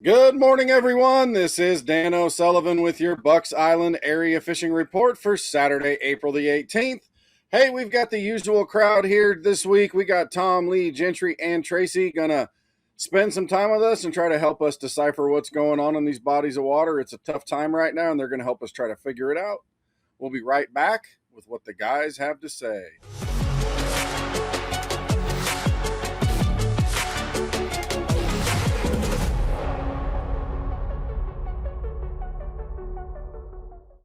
Good morning, everyone. This is Dan O'Sullivan with your Bucks Island Area Fishing Report for Saturday, April the 18th. Hey, we've got the usual crowd here this week. We got Tom, Lee, Gentry, and Tracy gonna spend some time with us and try to help us decipher what's going on in these bodies of water. It's a tough time right now, and they're gonna help us try to figure it out. We'll be right back with what the guys have to say.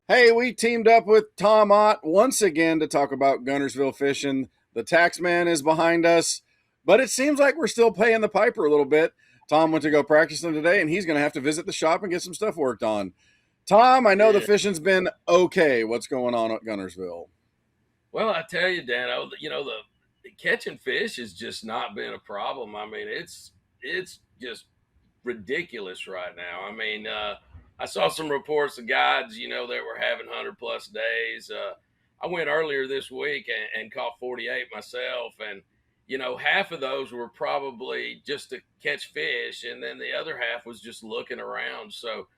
Hey, we teamed up with Tom Ott once again to talk about Guntersville fishing. The tax man is behind us, but it seems like we're still paying the piper a little bit. Tom went to go practice them today, and he's going to have to visit the shop and get some stuff worked on. Tom, I know the Yeah. fishing's been okay. What's going on at Guntersville? Well, I tell you, Dan, the catching fish has just not been a problem. I mean, it's just ridiculous right now. I saw some reports of guides, that were having 100+ days. I went earlier this week and caught 48 myself, and half of those were probably just to catch fish, and then the other half was just looking around. So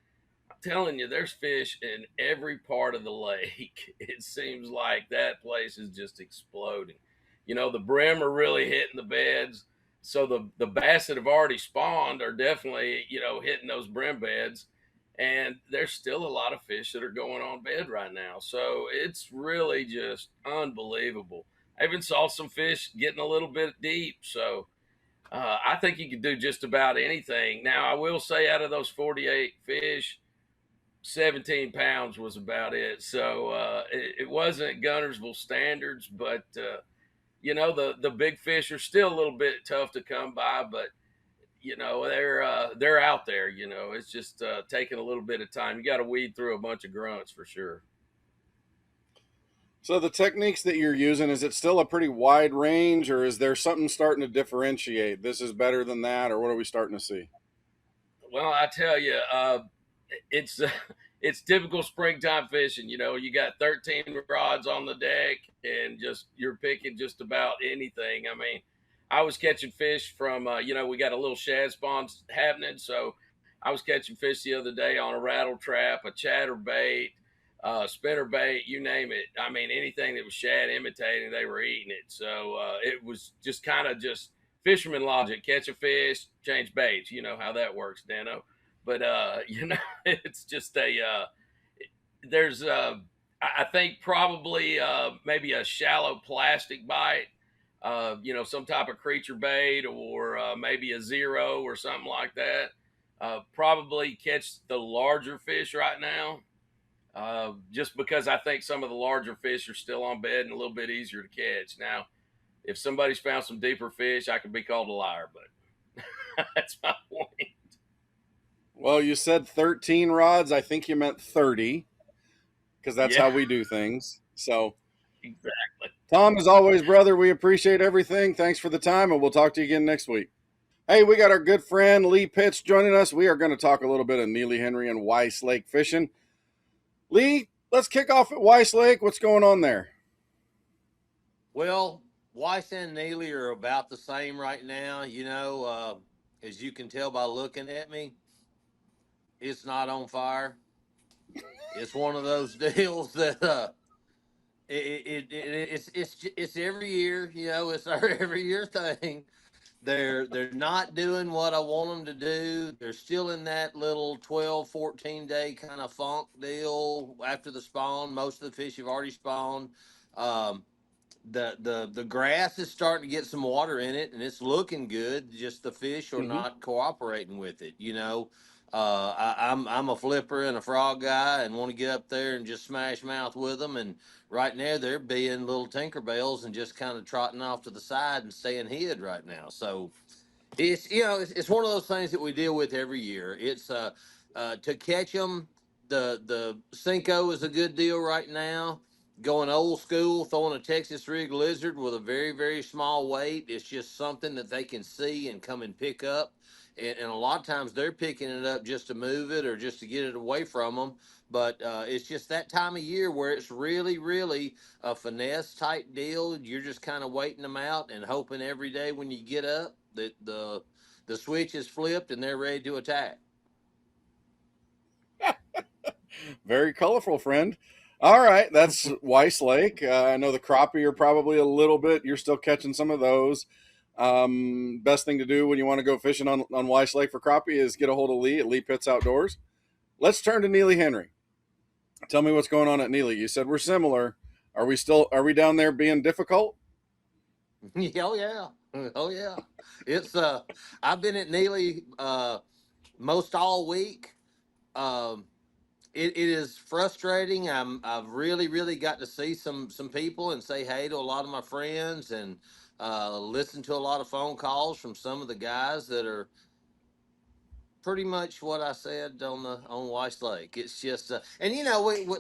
telling you, there's fish in every part of the lake. It seems like that place is just exploding. The brim are really hitting the beds. So the bass that have already spawned are definitely, hitting those brim beds. And there's still a lot of fish that are going on bed right now. So it's really just unbelievable. I even saw some fish getting a little bit deep. So I think you could do just about anything. Now, I will say, out of those 48 fish, 17 pounds was about it. So it wasn't Guntersville standards, but the big fish are still a little bit tough to come by. But they're out there. It's just taking a little bit of time. You got to weed through a bunch of grunts for sure. So, the techniques that you're using, is it still a pretty wide range, or is there something starting to differentiate? This is better than that, or what are we starting to see? Well, I tell you, it's it's typical springtime fishing. You got 13 rods on the deck, and just you're picking just about anything. I mean, I was catching fish from we got a little shad spawn happening, so I was catching fish the other day on a rattle trap, a chatter bait, spinner bait, you name it. I mean, anything that was shad imitating, they were eating it. So it was just kind of just fisherman logic: catch a fish, change baits. You know how that works, Dano. But it's just a there's I think probably maybe a shallow plastic bite, some type of creature bait, or maybe a zero or something like that. Probably catch the larger fish right now, just because I think some of the larger fish are still on bed and a little bit easier to catch. Now, if somebody's found some deeper fish, I could be called a liar, but that's my point. Well, you said 13 rods. I think you meant 30, because that's Yeah, how we do things. So, exactly. Tom, as always, brother, we appreciate everything. Thanks for the time, and we'll talk to you again next week. Hey, we got our good friend Lee Pitts joining us. We are going to talk a little bit of Neely Henry and Weiss Lake fishing. Lee, let's kick off at Weiss Lake. What's going on there? Well, Weiss and Neely are about the same right now. As you can tell by looking at me, it's not on fire. It's one of those deals that it's every year. It's our every year thing. They're not doing what I want them to do. They're still in that little 12, 14 day kind of funk deal after the spawn. Most of the fish have already spawned. Um, the grass is starting to get some water in it, and it's looking good. Just the fish are Mm-hmm. not cooperating with it. I'm a flipper and a frog guy, and want to get up there and just smash mouth with them. And right now they're being little Tinkerbells and just kind of trotting off to the side and staying hid right now. So it's one of those things that we deal with every year. It's to catch them. The Cinco is a good deal right now. Going old school, throwing a Texas rig lizard with a very, very small weight. It's just something that they can see and come and pick up. And a lot of times they're picking it up just to move it or just to get it away from them. But it's just that time of year where it's really, really a finesse type deal. You're just kind of waiting them out and hoping every day when you get up that the switch is flipped and they're ready to attack. Very colorful, friend. All right, that's Weiss Lake. I know the crappie are probably a little bit. You're still catching some of those. Best thing to do when you want to go fishing on Weiss Lake for crappie is get a hold of Lee at Lee Pitts Outdoors. Let's turn to Neely Henry. Tell me what's going on at Neely. You said we're similar. Are we down there being difficult? Oh yeah, oh yeah. It's I've been at Neely most all week. Um, it is frustrating. I've really got to see some people and say hey to a lot of my friends and listen to a lot of phone calls from some of the guys that are pretty much what I said on Weiss Lake. It's just, and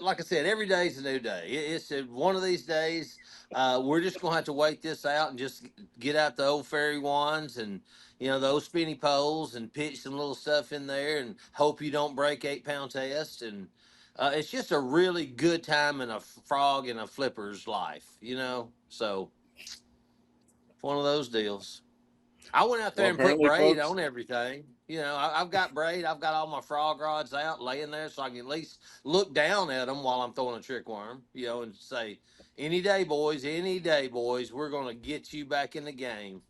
like I said, every day is a new day. It's one of these days. We're just gonna have to wait this out and just get out the old fairy wands and those spinny poles and pitch some little stuff in there and hope you don't break 8 pound test and. It's just a really good time in a frog and a flipper's life. So it's one of those deals. I went out Well, there and put apparently, braid folks. on everything. I've got braid. I've got all my frog rods out, laying there, so I can at least look down at them while I'm throwing a trick worm. And say, any day, boys, we're gonna get you back in the game.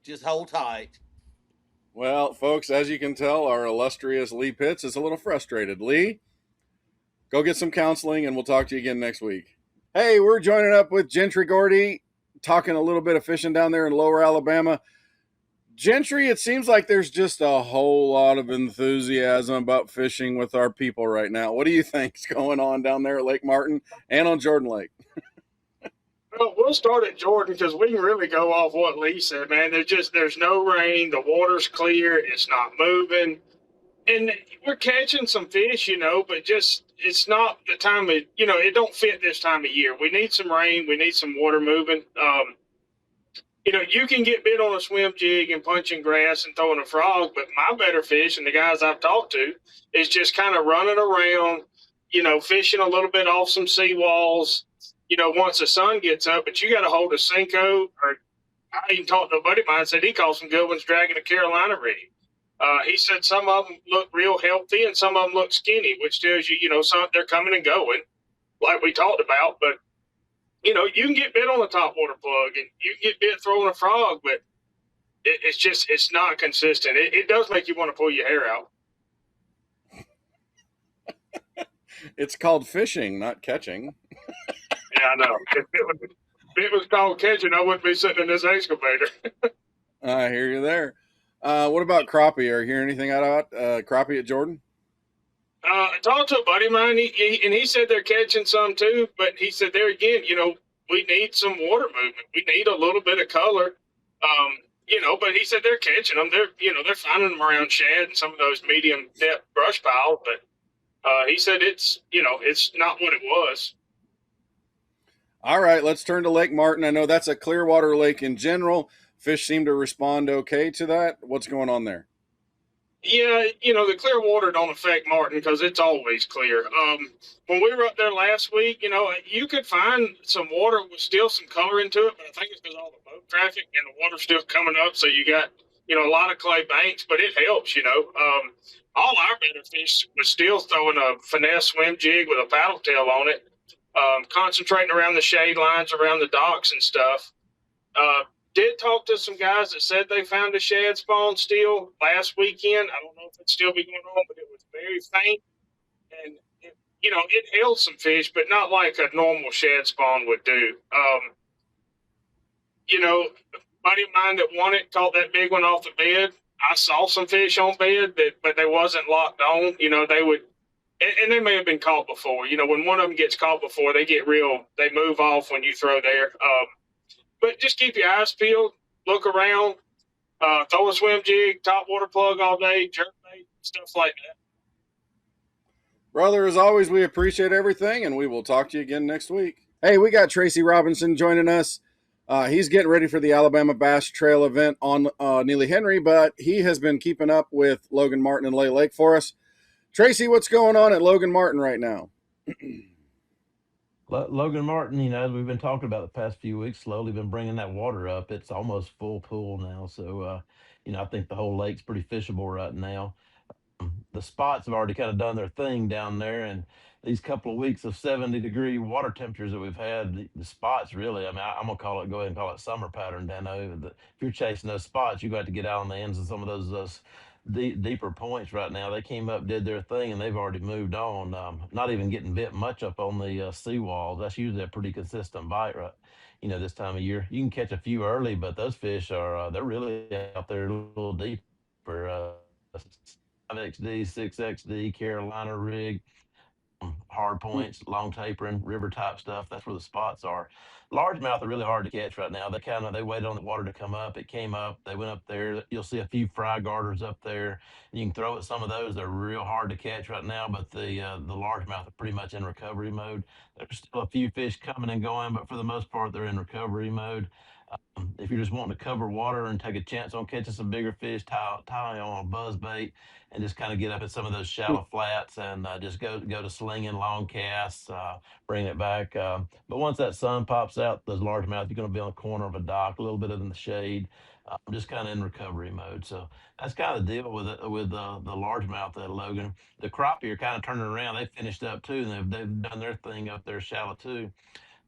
Just hold tight. Well, folks, as you can tell, our illustrious Lee Pitts is a little frustrated. Lee, go get some counseling, and we'll talk to you again next week. Hey, we're joining up with Gentry Gordy, talking a little bit of fishing down there in Lower Alabama. Gentry, it seems like there's just a whole lot of enthusiasm about fishing with our people right now. What do you think's going on down there at Lake Martin and on Jordan Lake? Well, we'll start at Jordan because we can really go off what Lee said, man. There's no rain, the water's clear, it's not moving, and we're catching some fish, but just it's not the time of it don't fit this time of year. We need some rain, we need some water moving. You can get bit on a swim jig and punching grass and throwing a frog, but my better fish and the guys I've talked to is just kind of running around, fishing a little bit off some seawalls, once the sun gets up, but you got to hold a Cinco. Or I even talked to a buddy of mine, said he caught some good ones dragging a Carolina red. He said some of them look real healthy and some of them look skinny, which tells you, some they're coming and going, like we talked about. But you can get bit on a top water plug and you can get bit throwing a frog, but it's not consistent. It does make you want to pull your hair out. It's called fishing, not catching. Yeah, I know. If it was called catching, I wouldn't be sitting in this excavator. I hear you there. What about crappie? Are you hearing anything about crappie at Jordan? I talked to a buddy of mine, and he said they're catching some too. But he said there again, we need some water movement. We need a little bit of color. But he said they're catching them. They're finding them around shad and some of those medium depth brush piles. But he said it's not what it was. All right, let's turn to Lake Martin. I know that's a clearwater lake in general. Fish seem to respond okay to that. What's going on there? Yeah, the clear water don't affect Martin because it's always clear. When we were up there last week, you could find some water with still some color into it, but I think it's because all the boat traffic and the water's still coming up, so you got, a lot of clay banks, but it helps, all our better fish was still throwing a finesse swim jig with a paddle tail on it, concentrating around the shade lines, around the docks and stuff. Did talk to some guys that said they found a shad spawn still last weekend. I don't know if it's still be going on, but it was very faint. And, it held some fish, but not like a normal shad spawn would do. A buddy of mine that won it caught that big one off the bed. I saw some fish on bed, but they wasn't locked on. They would, and they may have been caught before. When one of them gets caught before, they move off when you throw there. But just keep your eyes peeled, look around, throw a swim jig, top water plug all day, jerk bait, stuff like that. Brother, as always, we appreciate everything, and we will talk to you again next week. Hey, we got Tracy Robinson joining us. He's getting ready for the Alabama Bass Trail event on Neely Henry, but he has been keeping up with Logan Martin and Lay Lake for us. Tracy, what's going on at Logan Martin right now? Logan Martin, as we've been talking about the past few weeks, slowly been bringing that water up. It's almost full pool now. So, I think the whole lake's pretty fishable right now. the spots have already kind of done their thing down there, and these couple of weeks of 70-degree water temperatures that we've had, the spots really, I mean, I'm gonna call it, go ahead and call it summer pattern, Dano. If you're chasing those spots, you got to get out on the ends of some of those deeper points right now. They came up, did their thing, and they've already moved on. Not even getting bit much up on the seawalls. That's usually a pretty consistent bite, right? This time of year, you can catch a few early, but those fish are they're really out there a little deeper. 5XD, 6XD, Carolina rig, hard points, long tapering, river type stuff. That's where the spots are. Largemouth are really hard to catch right now. They waited on the water to come up. It came up. They went up there. You'll see a few fry garters up there. You can throw at some of those. They're real hard to catch right now. But the largemouth are pretty much in recovery mode. There's still a few fish coming and going, but for the most part, they're in recovery mode. If you're just wanting to cover water and take a chance on catching some bigger fish, tie on a buzz bait and just kind of get up in some of those shallow flats and just go to slinging long casts, bring it back. But once that sun pops out, those largemouth, you're going to be on the corner of a dock, a little bit in the shade, just kind of in recovery mode. So that's kind of the deal with it, with the largemouth at Logan. The crappie are kind of turning around. They finished up too, and they've done their thing up there shallow too,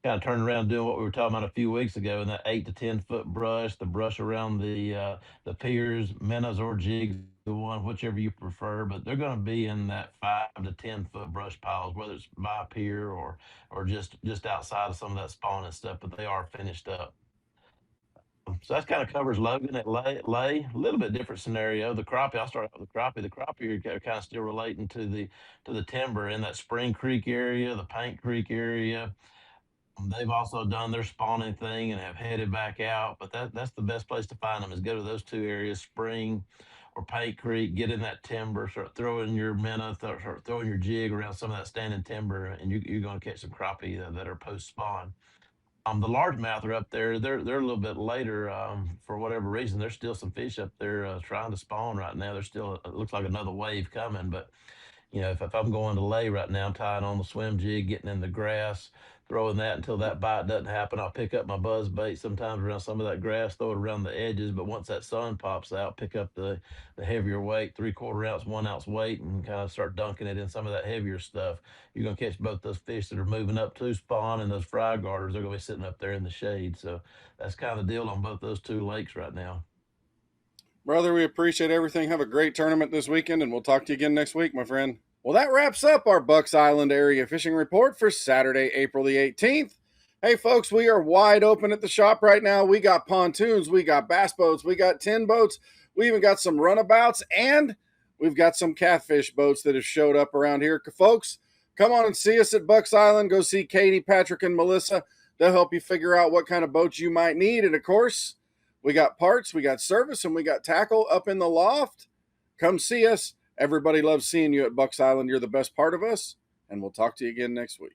kind of turning around doing what we were talking about a few weeks ago in that 8 to 10 foot brush, the brush around the piers, minnows or jigs, the one whichever you prefer. But they're going to be in that 5 to 10 foot brush piles, whether it's by a pier or just outside of some of that spawning stuff. But they are finished up. So that kind of covers Logan at Lay. A little bit different scenario. The crappie, I'll start out with the crappie. The crappie are kind of still relating to the timber in that Spring Creek area, the Paint Creek area. They've also done their spawning thing and have headed back out, but that's the best place to find them is go to those two areas, Spring or Pay Creek, get in that timber, start throwing your minnow, start throwing your jig around some of that standing timber, and you're going to catch some crappie that are post spawn. The largemouth are up there. They're a little bit later. For whatever reason, there's still some fish up there trying to spawn right now. There's still it looks like another wave coming, but if I'm going to lay right now, I'm tying on the swim jig, getting in the grass, throwing that until that bite doesn't happen. I'll pick up my buzz bait sometimes around some of that grass, throw it around the edges. But once that sun pops out, pick up the heavier weight, 3/4 ounce, 1 ounce weight, and kind of start dunking it in some of that heavier stuff. You're gonna catch both those fish that are moving up to spawn and those fry garters. They're gonna be sitting up there in the shade. So that's kind of the deal on both those two lakes right now. Brother, we appreciate everything. Have a great tournament this weekend, and we'll talk to you again next week, my friend. Well, that wraps up our Bucks Island area fishing report for Saturday, April the 18th. Hey, folks, we are wide open at the shop right now. We got pontoons, we got bass boats, we got tin boats, we even got some runabouts, and we've got some catfish boats that have showed up around here. Folks, come on and see us at Bucks Island. Go see Katie, Patrick, and Melissa. They'll help you figure out what kind of boats you might need. And, of course, we got parts, we got service, and we got tackle up in the loft. Come see us. Everybody loves seeing you at Bucks Island. You're the best part of us, and we'll talk to you again next week.